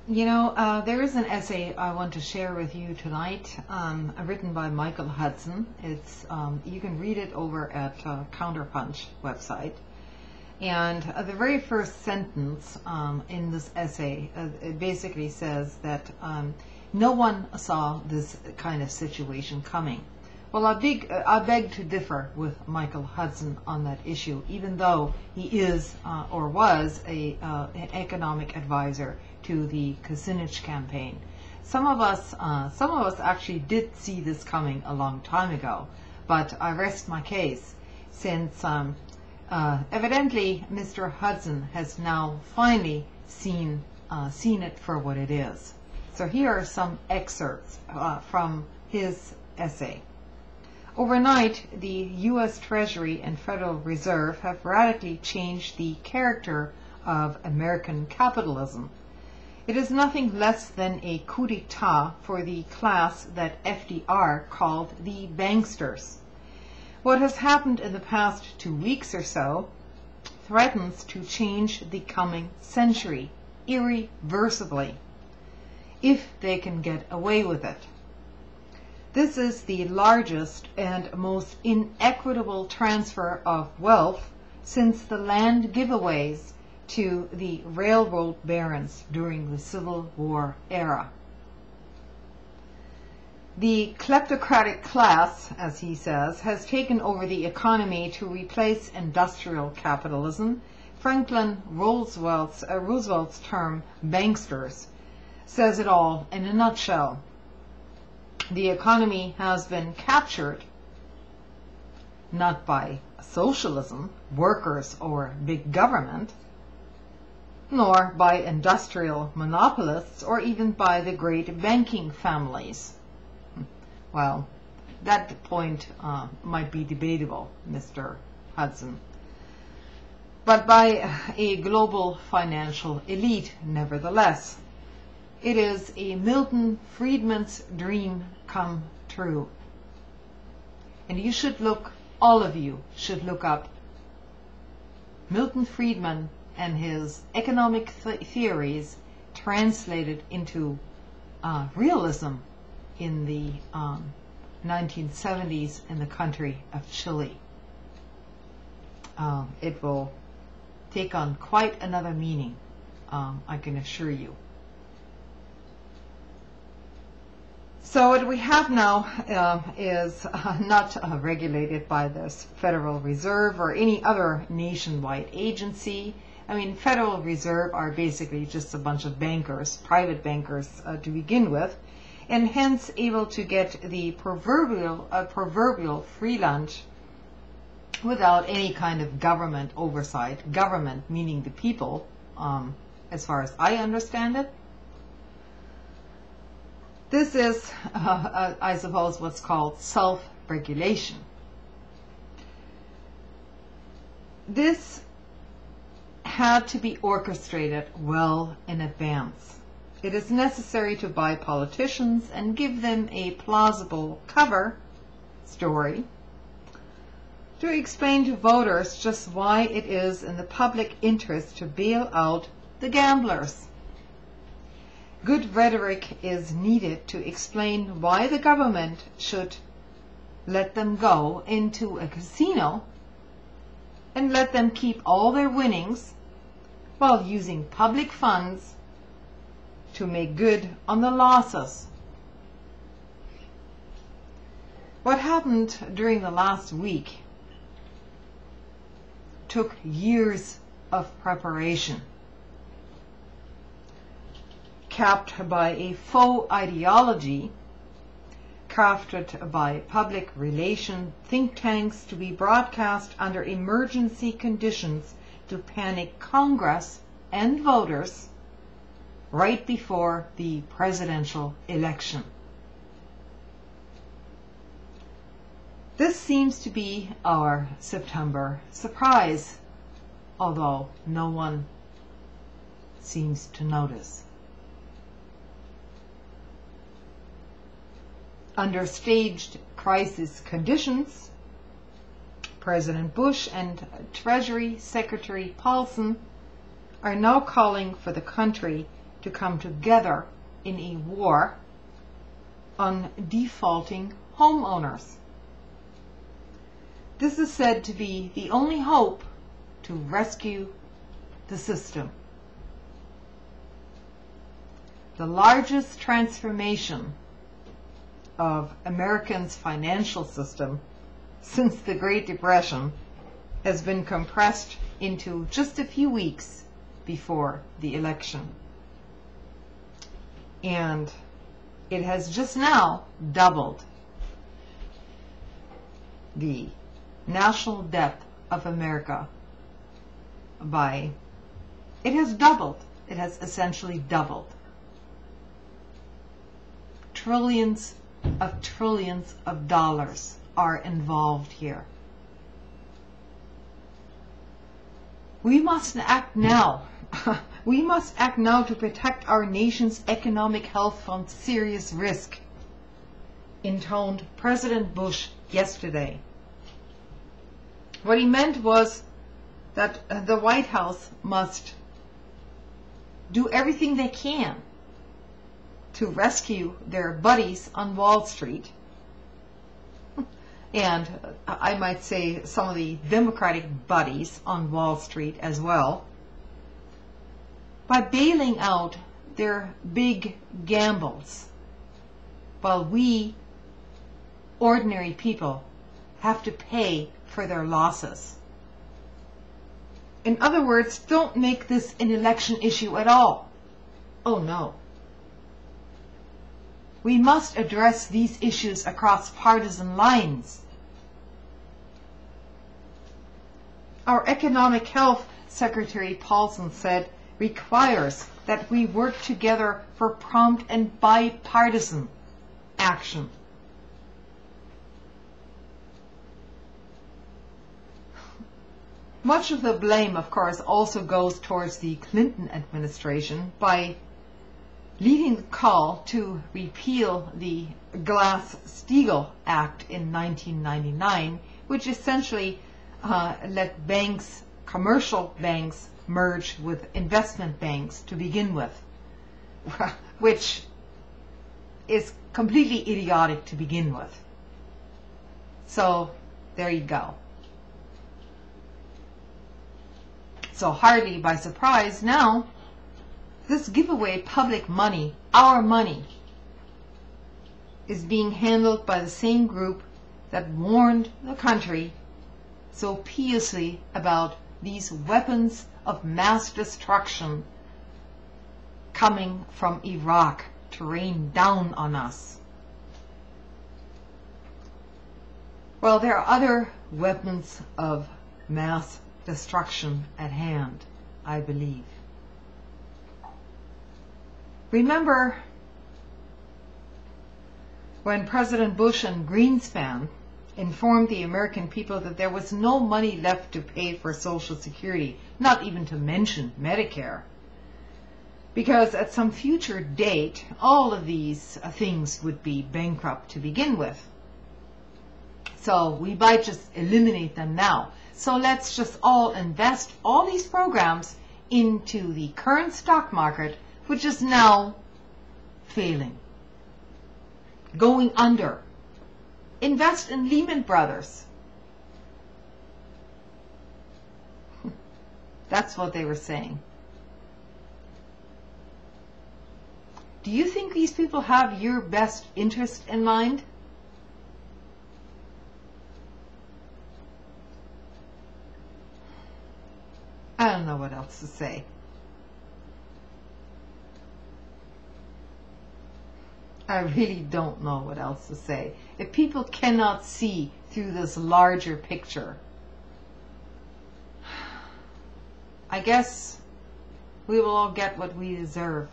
You know, there is an essay I want to share with you tonight, written by Michael Hudson. It's you can read it over at Counterpunch website. And the very first sentence in this essay, it basically says that no one saw this kind of situation coming. Well, I beg to differ with Michael Hudson on that issue, even though he is or was an economic advisor to the Kucinich campaign. Some of us actually did see this coming a long time ago, but I rest my case since evidently Mr. Hudson has now finally seen it for what it is. So here are some excerpts from his essay. Overnight, the U.S. Treasury and Federal Reserve have radically changed the character of American capitalism. It is nothing less than a coup d'etat for the class that FDR called the banksters. What has happened in the past 2 weeks or so threatens to change the coming century irreversibly, if they can get away with it. This is the largest and most inequitable transfer of wealth since the land giveaways to the railroad barons during the Civil War era. The kleptocratic class, as he says, has taken over the economy to replace industrial capitalism. Franklin Roosevelt's term, banksters, says it all in a nutshell. The economy has been captured not by socialism, workers, or big government, nor by industrial monopolists, or even by the great banking families. Well, that point might be debatable, Mr. Hudson. But by a global financial elite, nevertheless. It is a Milton Friedman's dream come true. And you should look, all of you should look up Milton Friedman and his economic theories translated into realism in the 1970s in the country of Chile. It will take on quite another meaning, I can assure you. So what we have now is not regulated by the Federal Reserve or any other nationwide agency. I mean, Federal Reserve are basically just a bunch of bankers, private bankers to begin with, and hence able to get the proverbial free lunch without any kind of government oversight. Government meaning the people, as far as I understand it. This is, I suppose, what's called self-regulation. This had to be orchestrated well in advance. It is necessary to buy politicians and give them a plausible cover story to explain to voters just why it is in the public interest to bail out the gamblers. Good rhetoric is needed to explain why the government should let them go into a casino and let them keep all their winnings while using public funds to make good on the losses. What happened during the last week took years of preparation, capped by a faux ideology crafted by public relation think tanks to be broadcast under emergency conditions to panic Congress and voters right before the presidential election. This seems to be our September surprise, although no one seems to notice. Under staged crisis conditions, President Bush and Treasury Secretary Paulson are now calling for the country to come together in a war on defaulting homeowners. This is said to be the only hope to rescue the system. The largest transformation of Americans' financial system since the Great Depression has been compressed into just a few weeks before the election. And it has just now doubled the national debt of America it has essentially doubled. Trillions of dollars are involved here. We must act now. We must act now to protect our nation's economic health from serious risk, intoned President Bush yesterday. What he meant was that the White House must do everything they can to rescue their buddies on Wall Street, and I might say some of the Democratic buddies on Wall Street as well, by bailing out their big gambles, while we, ordinary people, have to pay for their losses. In other words, don't make this an election issue at all. Oh no. We must address these issues across partisan lines. Our Economic Health Secretary Paulson said requires that we work together for prompt and bipartisan action. Much of the blame, of course, also goes towards the Clinton administration by leading the call to repeal the Glass-Steagall Act in 1999, which essentially let banks, commercial banks, merge with investment banks to begin with, which is completely idiotic to begin with. So there you go. So hardly by surprise now, this giveaway public money, our money, is being handled by the same group that warned the country so piously about these weapons of mass destruction coming from Iraq to rain down on us. Well, there are other weapons of mass destruction at hand, I believe. Remember when President Bush and Greenspan informed the American people that there was no money left to pay for Social Security, not even to mention Medicare, because at some future date all of these things would be bankrupt to begin with. So we might just eliminate them now. So let's just all invest all these programs into the current stock market, which is now failing, going under. Invest in Lehman Brothers. That's what they were saying. Do you think these people have your best interest in mind? I don't know what else to say. I really don't know what else to say. If people cannot see through this larger picture, I guess we will all get what we deserve.